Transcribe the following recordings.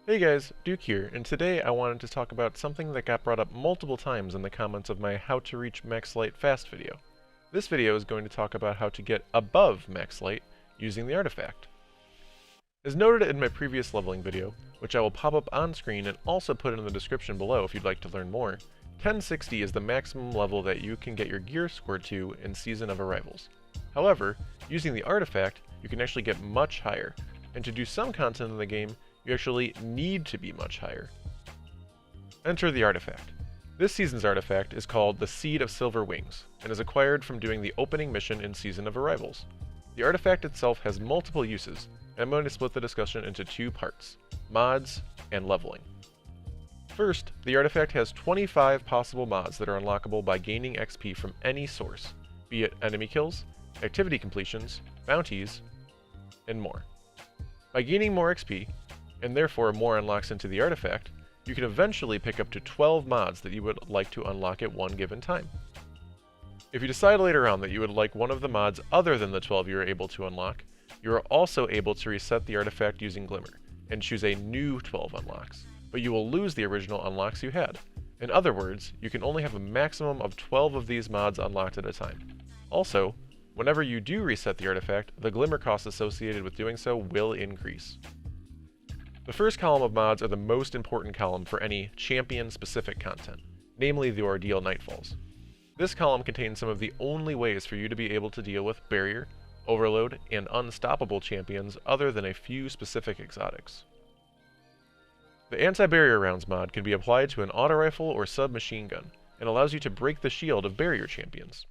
Hey guys, Duke here, and today I wanted to talk about something that got brought up multiple times in the comments of my How to Reach Max Light Fast video. This video is going to talk about how to get above max light using the artifact. As noted in my previous leveling video, which I will pop up on screen and also put in the description below if you'd like to learn more, 1060 is the maximum level that you can get your gear score to in Season of Arrivals. However, using the artifact, you can actually get much higher, and to do some content in the game, you actually need to be much higher. Enter the artifact. This season's artifact is called the Seed of Silver Wings, and is acquired from doing the opening mission in Season of Arrivals. The artifact itself has multiple uses, and I'm going to split the discussion into two parts: mods and leveling. First, the artifact has 25 possible mods that are unlockable by gaining XP from any source, be it enemy kills, activity completions, bounties, and more. By gaining more XP, and therefore more unlocks into the artifact, you can eventually pick up to 12 mods that you would like to unlock at one given time. If you decide later on that you would like one of the mods other than the 12 you are able to unlock, you are also able to reset the artifact using Glimmer, and choose a new 12 unlocks, but you will lose the original unlocks you had. In other words, you can only have a maximum of 12 of these mods unlocked at a time. Also, whenever you do reset the artifact, the Glimmer costs associated with doing so will increase. The first column of mods are the most important column for any champion-specific content, namely the Ordeal Nightfalls. This column contains some of the only ways for you to be able to deal with Barrier, Overload, and Unstoppable champions other than a few specific exotics. The Anti-Barrier Rounds mod can be applied to an auto rifle or submachine gun, and allows you to break the shield of barrier champions.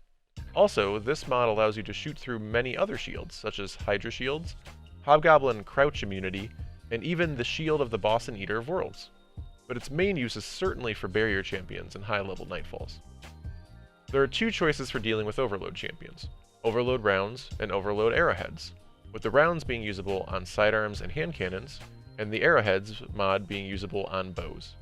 Also, this mod allows you to shoot through many other shields, such as Hydra shields, Hobgoblin crouch immunity, and even the shield of the Boss and Eater of Worlds. But its main use is certainly for barrier champions and high-level Nightfalls. There are two choices for dealing with Overload champions: Overload Rounds and Overload Arrowheads, with the rounds being usable on sidearms and hand cannons, and the Arrowheads mod being usable on bows.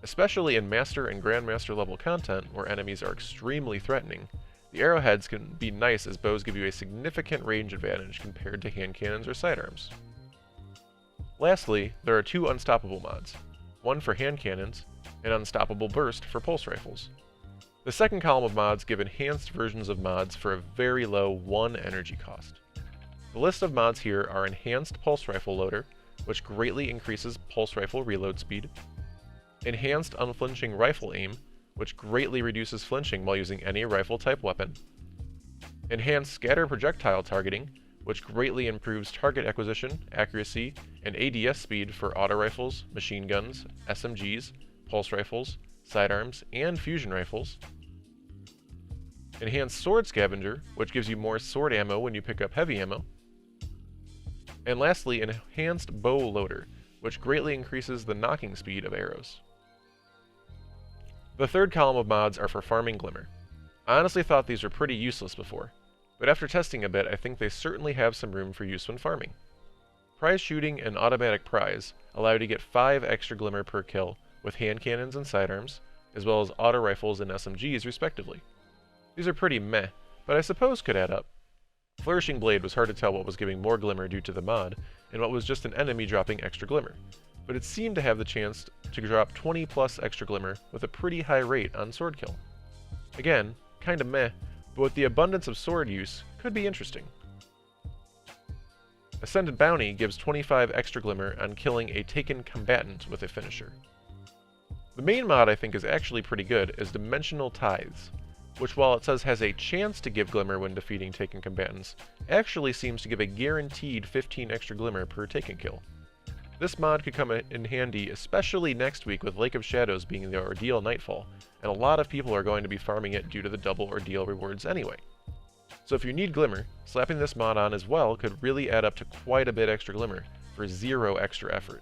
Especially in Master and Grandmaster level content, where enemies are extremely threatening, the Arrowheads can be nice as bows give you a significant range advantage compared to hand cannons or sidearms. Lastly, there are two Unstoppable mods, one for hand cannons, and Unstoppable Burst for pulse rifles. The second column of mods give enhanced versions of mods for a very low 1 energy cost. The list of mods here are Enhanced Pulse Rifle Loader, which greatly increases pulse rifle reload speed, Enhanced Unflinching Rifle Aim, which greatly reduces flinching while using any rifle-type weapon, Enhanced Scatter Projectile Targeting, which greatly improves target acquisition, accuracy, and ADS speed for auto rifles, machine guns, SMGs, pulse rifles, sidearms, and fusion rifles. Enhanced Sword Scavenger, which gives you more sword ammo when you pick up heavy ammo. And lastly, Enhanced Bow Loader, which greatly increases the knocking speed of arrows. The third column of mods are for farming Glimmer. I honestly thought these were pretty useless before, but after testing a bit, I think they certainly have some room for use when farming. Prize Shooting and Automatic Prize allow you to get 5 extra Glimmer per kill with hand cannons and sidearms, as well as auto rifles and SMGs respectively. These are pretty meh, but I suppose could add up. Flourishing Blade was hard to tell what was giving more Glimmer due to the mod, and what was just an enemy dropping extra Glimmer, but it seemed to have the chance to drop 20 plus extra Glimmer with a pretty high rate on sword kill. Again, kinda meh, but with the abundance of sword use, could be interesting. Ascended Bounty gives 25 extra Glimmer on killing a taken combatant with a finisher. The main mod I think is actually pretty good is Dimensional Tithes, which while it says has a chance to give Glimmer when defeating taken combatants, actually seems to give a guaranteed 15 extra Glimmer per taken kill. This mod could come in handy especially next week with Lake of Shadows being the Ordeal Nightfall, and a lot of people are going to be farming it due to the double Ordeal rewards anyway. So if you need Glimmer, slapping this mod on as well could really add up to quite a bit extra Glimmer for 0 extra effort.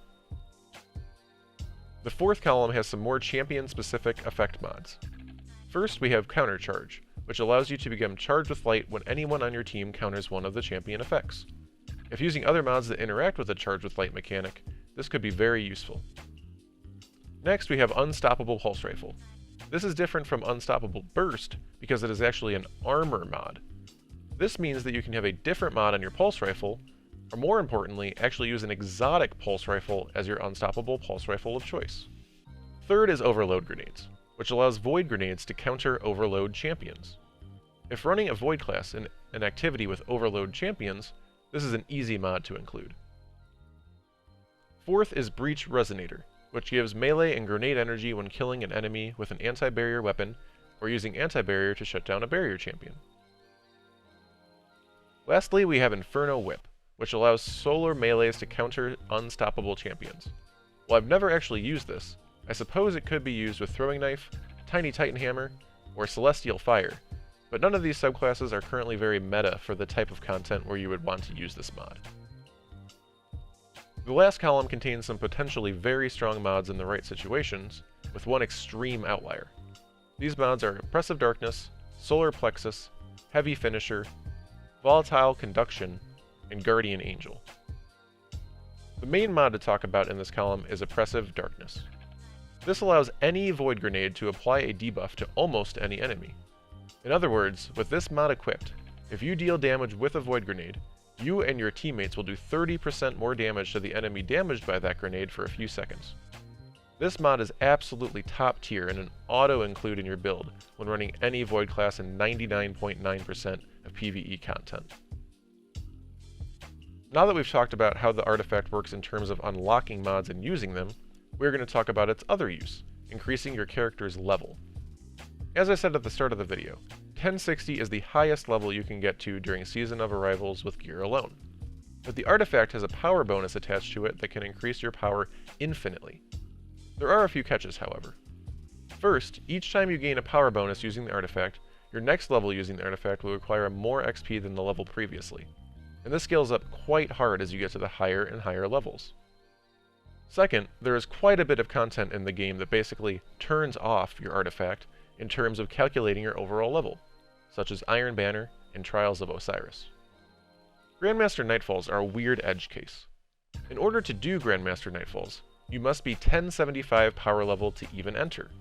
The fourth column has some more champion-specific effect mods. First we have Counter Charge, which allows you to become charged with light when anyone on your team counters one of the champion effects. If using other mods that interact with the Charge with Light mechanic, this could be very useful. Next we have Unstoppable Pulse Rifle. This is different from Unstoppable Burst because it is actually an armor mod. This means that you can have a different mod on your pulse rifle or more importantly, actually use an exotic pulse rifle as your unstoppable pulse rifle of choice. Third is Overload Grenades, which allows Void Grenades to counter Overload champions. If running a Void class in an activity with Overload champions, this is an easy mod to include. Fourth is Breach Resonator, which gives melee and grenade energy when killing an enemy with an anti-barrier weapon or using anti-barrier to shut down a barrier champion. Lastly, we have Inferno Whip, which allows solar melees to counter unstoppable champions. While I've never actually used this, I suppose it could be used with Throwing Knife, Tiny Titan Hammer, or Celestial Fire, but none of these subclasses are currently very meta for the type of content where you would want to use this mod. The last column contains some potentially very strong mods in the right situations, with one extreme outlier. These mods are Oppressive Darkness, Solar Plexus, Heavy Finisher, Volatile Conduction, and Guardian Angel. The main mod to talk about in this column is Oppressive Darkness. This allows any Void Grenade to apply a debuff to almost any enemy. In other words, with this mod equipped, if you deal damage with a Void Grenade, you and your teammates will do 30% more damage to the enemy damaged by that grenade for a few seconds. This mod is absolutely top tier and an auto-include in your build when running any Void class in 99.9% of PvE content. Now that we've talked about how the artifact works in terms of unlocking mods and using them, we're going to talk about its other use, increasing your character's level. As I said at the start of the video, 1060 is the highest level you can get to during Season of Arrivals with gear alone. But the artifact has a power bonus attached to it that can increase your power infinitely. There are a few catches, however. First, each time you gain a power bonus using the artifact, your next level using the artifact will require more XP than the level previously, and this scales up quite hard as you get to the higher and higher levels. Second, there is quite a bit of content in the game that basically turns off your artifact in terms of calculating your overall level, such as Iron Banner and Trials of Osiris. Grandmaster Nightfalls are a weird edge case. In order to do Grandmaster Nightfalls, you must be 1075 power level to even enter.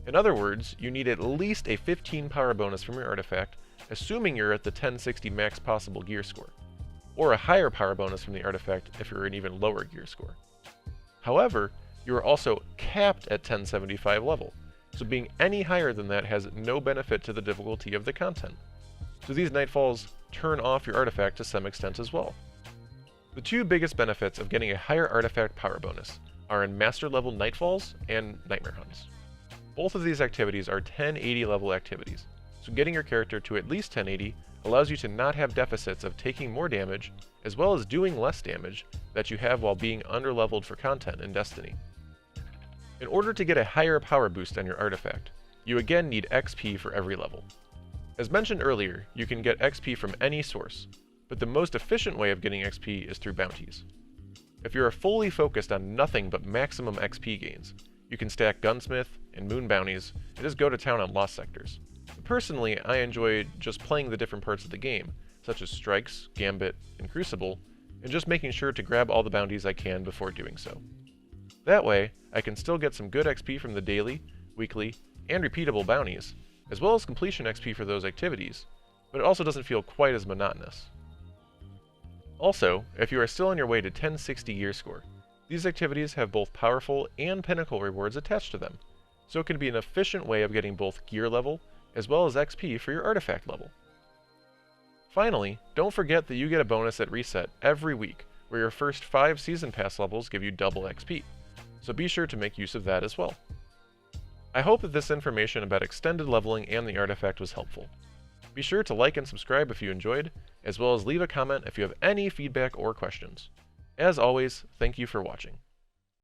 In other words, you need at least a 15 power bonus from your artifact, assuming you're at the 1060 max possible gear score, or a higher power bonus from the artifact if you're an even lower gear score. However, you are also capped at 1075 level, so being any higher than that has no benefit to the difficulty of the content. So these Nightfalls turn off your artifact to some extent as well. The two biggest benefits of getting a higher artifact power bonus are in Master level Nightfalls and Nightmare Hunts. Both of these activities are 1080 level activities, so getting your character to at least 1080 allows you to not have deficits of taking more damage, as well as doing less damage that you have while being underleveled for content in Destiny. In order to get a higher power boost on your artifact, you again need XP for every level. As mentioned earlier, you can get XP from any source, but the most efficient way of getting XP is through bounties. If you are fully focused on nothing but maximum XP gains, you can stack Gunsmith and Moon bounties and just go to town on Lost Sectors. But personally, I enjoy just playing the different parts of the game, such as Strikes, Gambit, and Crucible, and just making sure to grab all the bounties I can before doing so. That way, I can still get some good XP from the daily, weekly, and repeatable bounties, as well as completion XP for those activities, but it also doesn't feel quite as monotonous. Also, if you are still on your way to 1060 gear score, these activities have both powerful and pinnacle rewards attached to them, so it can be an efficient way of getting both gear level as well as XP for your artifact level. Finally, don't forget that you get a bonus at reset every week, where your first 5 Season Pass levels give you double XP, so be sure to make use of that as well. I hope that this information about extended leveling and the artifact was helpful. Be sure to like and subscribe if you enjoyed, as well as leave a comment if you have any feedback or questions. As always, thank you for watching.